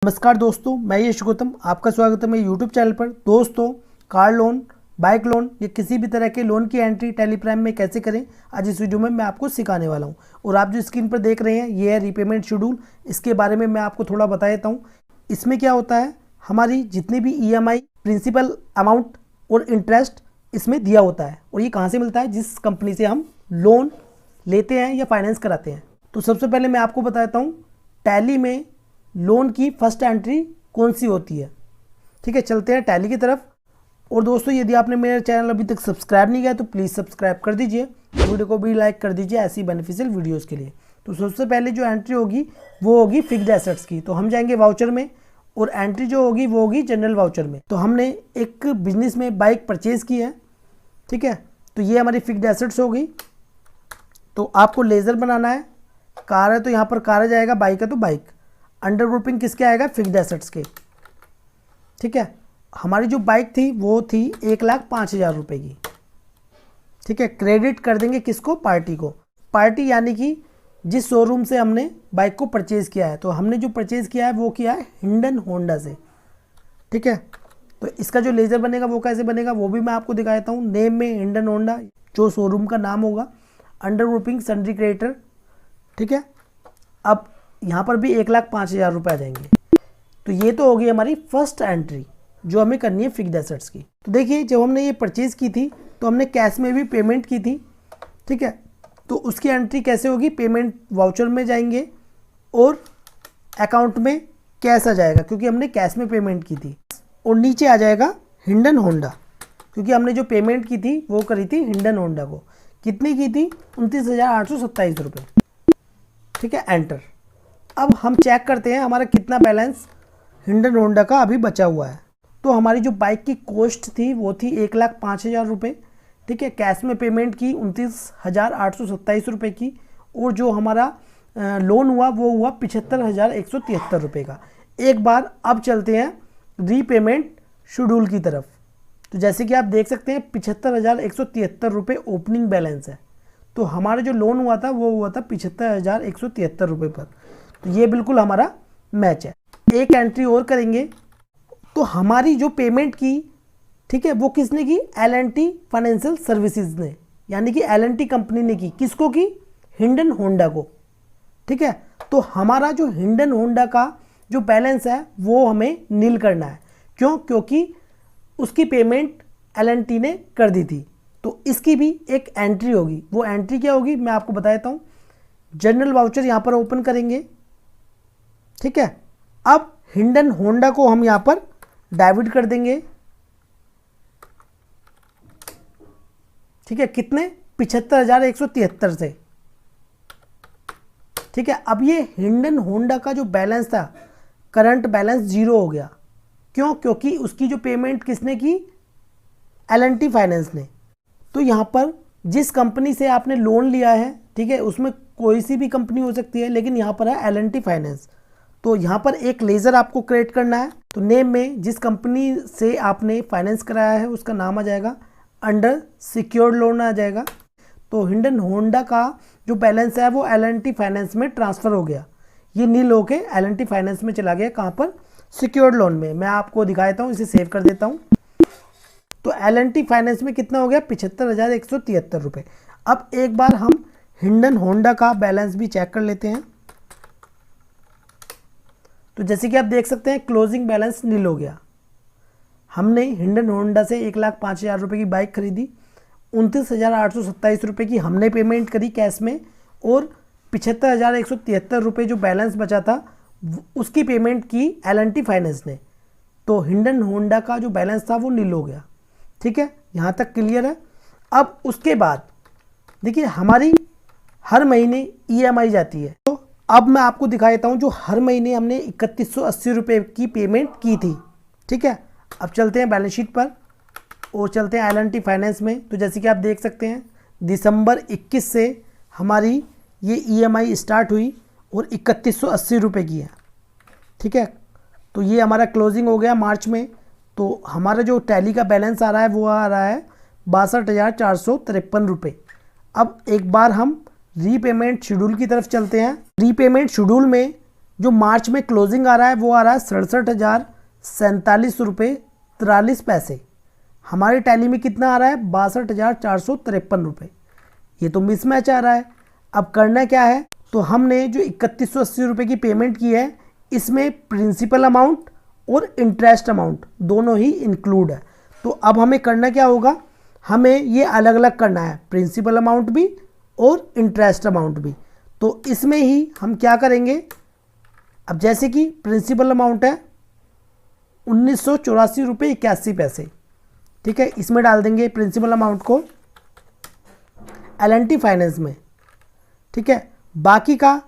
नमस्कार दोस्तों, मैं यश गौतम आपका स्वागत है मेरे यूट्यूब चैनल पर। दोस्तों, कार लोन, बाइक लोन या किसी भी तरह के लोन की एंट्री टैली प्राइम में कैसे करें, आज इस वीडियो में मैं आपको सिखाने वाला हूं। और आप जो स्क्रीन पर देख रहे हैं ये है रीपेमेंट शेड्यूल। इसके बारे में मैं आपको थोड़ा बता देता हूँ। इसमें क्या होता है, हमारी जितनी भी EMI, प्रिंसिपल अमाउंट और इंटरेस्ट इसमें दिया होता है। और ये कहाँ से मिलता है, जिस कंपनी से हम लोन लेते हैं या फाइनेंस कराते हैं। तो सबसे पहले मैं आपको बता देता हूँ टैली में लोन की फर्स्ट एंट्री कौन सी होती है। ठीक है, चलते हैं टैली की तरफ। और दोस्तों, यदि आपने मेरा चैनल अभी तक सब्सक्राइब नहीं किया तो प्लीज़ सब्सक्राइब कर दीजिए, वीडियो को भी लाइक कर दीजिए ऐसी बेनिफिशियल वीडियोस के लिए। तो सबसे पहले जो एंट्री होगी वो होगी फिक्स्ड एसेट्स की। तो हम जाएंगे वाउचर में और एंट्री जो होगी वो होगी जनरल वाउचर में। तो हमने एक बिजनेस में बाइक परचेज़ की है, ठीक है, तो ये हमारी फिक्स्ड एसेट्स हो गई। तो आपको लेज़र बनाना है। कार है तो यहाँ पर कार आ जाएगा, बाइक है तो बाइक। अंडर ग्रुपिंग किसके आएगा, फिक्स्ड एसेट्स के। ठीक है, हमारी जो बाइक थी वो थी 1,05,000 रुपये की। ठीक है, क्रेडिट कर देंगे किसको, पार्टी को। पार्टी यानी कि जिस शोरूम से हमने बाइक को परचेज़ किया है। तो हमने जो परचेज़ किया है वो किया है हिंडन होंडा से। ठीक है, तो इसका जो लेज़र बनेगा वो कैसे बनेगा वो भी मैं आपको दिखा देता हूँ। नेम में हिंडन होंडा जो शोरूम का नाम होगा, अंडर ग्रुपिंग सन्ड्री क्रेडिटर। ठीक है, अब यहाँ पर भी 1,05,000 रुपये आ जाएंगे। तो ये तो होगी हमारी फर्स्ट एंट्री जो हमें करनी है फिक्स्ड एसेट्स की। तो देखिए, जब हमने ये परचेज़ की थी तो हमने कैश में भी पेमेंट की थी। ठीक है, तो उसकी एंट्री कैसे होगी, पेमेंट वाउचर में जाएंगे और अकाउंट में कैश आ जाएगा क्योंकि हमने कैश में पेमेंट की थी। और नीचे आ जाएगा हिंडन होंडा क्योंकि हमने जो पेमेंट की थी वो करी थी हिंडन होंडा को। कितनी की थी, 29,827 रुपये। ठीक है, एंटर। अब हम चेक करते हैं हमारा कितना बैलेंस हिंडन होंडा का अभी बचा हुआ है। तो हमारी जो बाइक की कॉस्ट थी वो थी 1,05,000 रुपये। ठीक है, कैश में पेमेंट की 29,827 रुपये की। और जो हमारा लोन हुआ वो हुआ 75,173 रुपये का। एक बार अब चलते हैं रीपेमेंट शेड्यूल की तरफ। तो जैसे कि आप देख सकते हैं 75,173 रुपये ओपनिंग बैलेंस है। तो हमारा जो लोन हुआ था वो हुआ था 75,173 रुपये पर। तो ये बिल्कुल हमारा मैच है। एक एंट्री और करेंगे तो हमारी जो पेमेंट की, ठीक है, वो किसने की, L&T फाइनेंशियल सर्विसेज ने, यानी कि L&T कंपनी ने की। किसको की, हिंडन होंडा को। ठीक है, तो हमारा जो हिंडन होंडा का जो बैलेंस है वो हमें नील करना है। क्यों, क्योंकि उसकी पेमेंट L&T ने कर दी थी। तो इसकी भी एक एंट्री होगी। वो एंट्री क्या होगी मैं आपको बता देता हूँ। जनरल वाउचर यहाँ पर ओपन करेंगे। ठीक है, अब हिंडन होंडा को हम यहाँ पर डेबिट कर देंगे। ठीक है, कितने, 75,173 से। ठीक है, अब ये हिंडन होंडा का जो बैलेंस था, करंट बैलेंस 0 हो गया। क्यों, क्योंकि उसकी जो पेमेंट किसने की, L&T फाइनेंस ने। तो यहाँ पर जिस कंपनी से आपने लोन लिया है, ठीक है, उसमें कोई सी भी कंपनी हो सकती है, लेकिन यहाँ पर है L&T फाइनेंस। तो यहाँ पर एक लेज़र आपको क्रिएट करना है। तो नेम में जिस कंपनी से आपने फाइनेंस कराया है उसका नाम आ जाएगा, अंडर सिक्योर्ड लोन आ जाएगा। तो हिंडन होंडा का जो बैलेंस है वो L&T फाइनेंस में ट्रांसफ़र हो गया। ये नील होके L&T फाइनेंस में चला गया। कहाँ पर, सिक्योर्ड लोन में। मैं आपको दिखा देता हूँ, इसे सेव कर देता हूँ। तो L&T फाइनेंस में कितना हो गया, 75,173 रुपये। अब एक बार हम हिंडन होंडा का बैलेंस भी चेक कर लेते हैं। तो जैसे कि आप देख सकते हैं क्लोजिंग बैलेंस नील हो गया। हमने हिंडन होंडा से 1,05,000 रुपये की बाइक खरीदी, 29,827 रुपये की हमने पेमेंट करी कैश में, और 75,173 रुपये जो बैलेंस बचा था उसकी पेमेंट की L&T फाइनेंस ने। तो हिंडन होंडा का जो बैलेंस था वो नील हो गया। ठीक है, यहाँ तक क्लियर है। अब उसके बाद देखिए हमारी हर महीने EMI जाती है। तो अब मैं आपको दिखा देता हूँ जो हर महीने हमने 3,180 रुपये की पेमेंट की थी। ठीक है, अब चलते हैं बैलेंस शीट पर और चलते हैं L&T फाइनेंस में। तो जैसे कि आप देख सकते हैं दिसंबर 21 से हमारी ये EMI स्टार्ट हुई और 3,180 रुपये की है। ठीक है, तो ये हमारा क्लोजिंग हो गया मार्च में। तो हमारा जो टैली का बैलेंस आ रहा है वो आ रहा है 62,453 रुपये। अब एक बार हम रीपेमेंट शेड्यूल की तरफ चलते हैं। रीपेमेंट शेड्यूल में जो मार्च में क्लोजिंग आ रहा है वो आ रहा है 67,047.43। हमारी टैली में कितना आ रहा है 62,453 रुपये। ये तो मिसमैच आ रहा है। अब करना क्या है, तो हमने जो 3180 रुपये की पेमेंट की है इसमें प्रिंसिपल अमाउंट और इंटरेस्ट अमाउंट दोनों ही इंक्लूड है। तो अब हमें करना क्या होगा, हमें ये अलग अलग करना है, प्रिंसिपल अमाउंट भी और इंटरेस्ट अमाउंट भी। तो इसमें ही हम क्या करेंगे, अब जैसे कि प्रिंसिपल अमाउंट है 1984 रुपये 81 पैसे, ठीक है, इसमें डाल देंगे प्रिंसिपल अमाउंट को L&T फाइनेंस में, ठीक है। बाकी का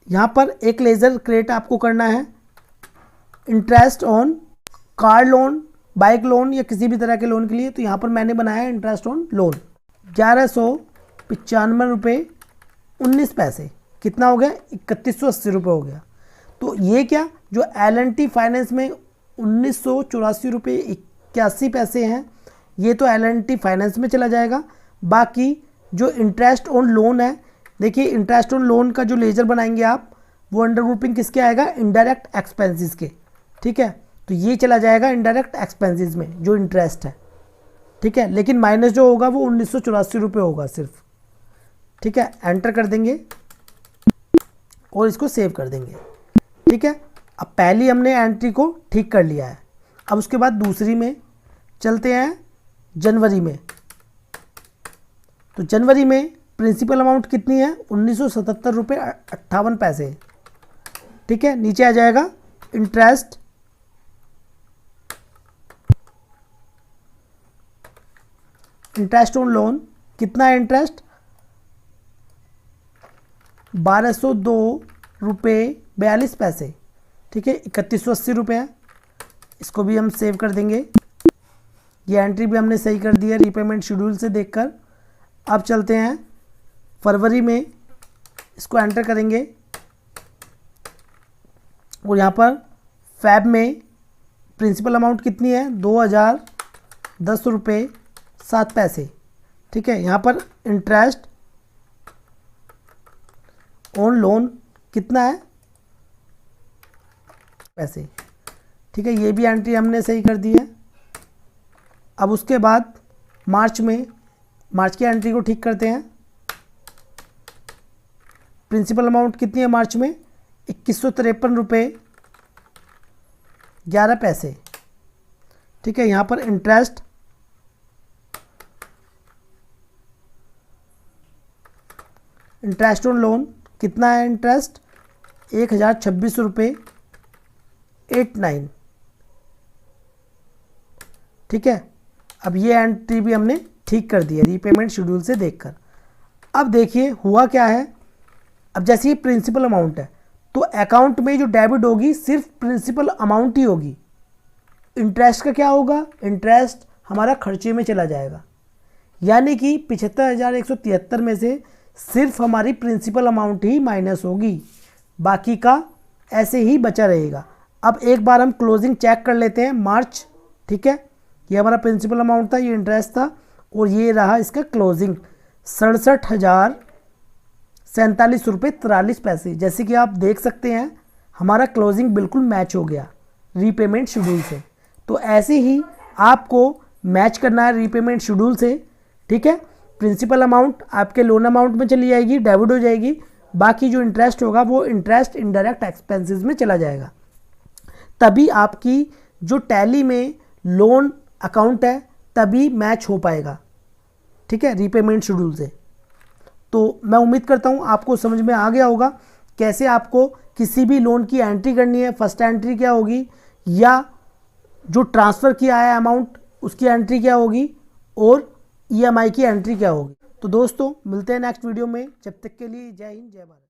यहाँ पर एक लेज़र क्रेडिट आपको करना है interest on car loan, bike loan या किसी भी तरह के लोन के लिए। तो यहाँ पर मैंने बनाया है इंटरेस्ट ऑन लोन 1195 रुपये 19 पैसे। कितना हो गया 3180 रुपये हो गया। तो ये क्या, जो L&T फाइनेंस में 1984 रुपये 81 पैसे हैं ये तो L&T फाइनेंस में चला जाएगा। बाकी जो इंटरेस्ट ऑन लोन है, देखिए इंटरेस्ट ऑन लोन का जो लेजर बनाएंगे आप वो अंडर ग्रुपिंग किसके आएगा, इनडायरेक्ट एक्सपेंसेस के, ठीक है। तो ये चला जाएगा इनडायरेक्ट एक्सपेंसेस में जो इंटरेस्ट है, ठीक है। लेकिन माइनस जो होगा वो 1984 रुपये होगा सिर्फ, ठीक है। एंटर कर देंगे और इसको सेव कर देंगे, ठीक है। अब पहली हमने एंट्री को ठीक कर लिया है। अब उसके बाद दूसरी में चलते हैं, जनवरी में। तो जनवरी में प्रिंसिपल अमाउंट कितनी है 1977 रुपये 58 पैसे, ठीक है। नीचे आ जाएगा इंटरेस्ट, इंटरेस्ट ऑन लोन कितना है इंटरेस्ट 1202 रुपये 42 पैसे, ठीक है। 3180 रुपये है, इसको भी हम सेव कर देंगे। ये एंट्री भी हमने सही कर दी है रीपेमेंट शेड्यूल से देखकर। अब चलते हैं फरवरी में, इसको एंटर करेंगे और यहाँ पर फैब में प्रिंसिपल अमाउंट कितनी है 2010 रुपये 7 पैसे, ठीक है। यहाँ पर इंटरेस्ट ऑन लोन कितना है पैसे, ठीक है। ये भी एंट्री हमने सही कर दी है। अब उसके बाद मार्च में, मार्च की एंट्री को ठीक करते हैं। प्रिंसिपल अमाउंट कितनी है मार्च में 2153 रुपये 11 पैसे, ठीक है। यहाँ पर इंटरेस्ट ऑन लोन कितना है इंटरेस्ट 1026 रुपये 89, ठीक है। अब ये एंट्री भी हमने ठीक कर दी है रीपेमेंट शेड्यूल से देखकर। अब देखिए हुआ क्या है, अब जैसे ये प्रिंसिपल अमाउंट है तो अकाउंट में जो डेबिट होगी सिर्फ प्रिंसिपल अमाउंट ही होगी। इंटरेस्ट का क्या होगा, इंटरेस्ट हमारा खर्चे में चला जाएगा, यानी कि 75,173 में से सिर्फ हमारी प्रिंसिपल अमाउंट ही माइनस होगी, बाकी का ऐसे ही बचा रहेगा। अब एक बार हम क्लोजिंग चेक कर लेते हैं मार्च, ठीक है। ये हमारा प्रिंसिपल अमाउंट था, ये इंटरेस्ट था और ये रहा इसका क्लोजिंग 67,047 रुपये 43 पैसे। जैसे कि आप देख सकते हैं हमारा क्लोजिंग बिल्कुल मैच हो गया रीपेमेंट शेड्यूल से। तो ऐसे ही आपको मैच करना है रीपेमेंट शेड्यूल से, ठीक है। प्रिंसिपल अमाउंट आपके लोन अमाउंट में चली जाएगी, डेबिट हो जाएगी, बाकी जो इंटरेस्ट होगा वो इंटरेस्ट इनडायरेक्ट एक्सपेंसेस में चला जाएगा। तभी आपकी जो टैली में लोन अकाउंट है तभी मैच हो पाएगा, ठीक है, रीपेमेंट शेड्यूल से। तो मैं उम्मीद करता हूँ आपको समझ में आ गया होगा कैसे आपको किसी भी लोन की एंट्री करनी है। फर्स्ट एंट्री क्या होगी, या जो ट्रांसफ़र किया है अमाउंट उसकी एंट्री क्या होगी, और EMI की एंट्री क्या होगी। तो दोस्तों मिलते हैं नेक्स्ट वीडियो में, जब तक के लिए जय हिंद जय भारत।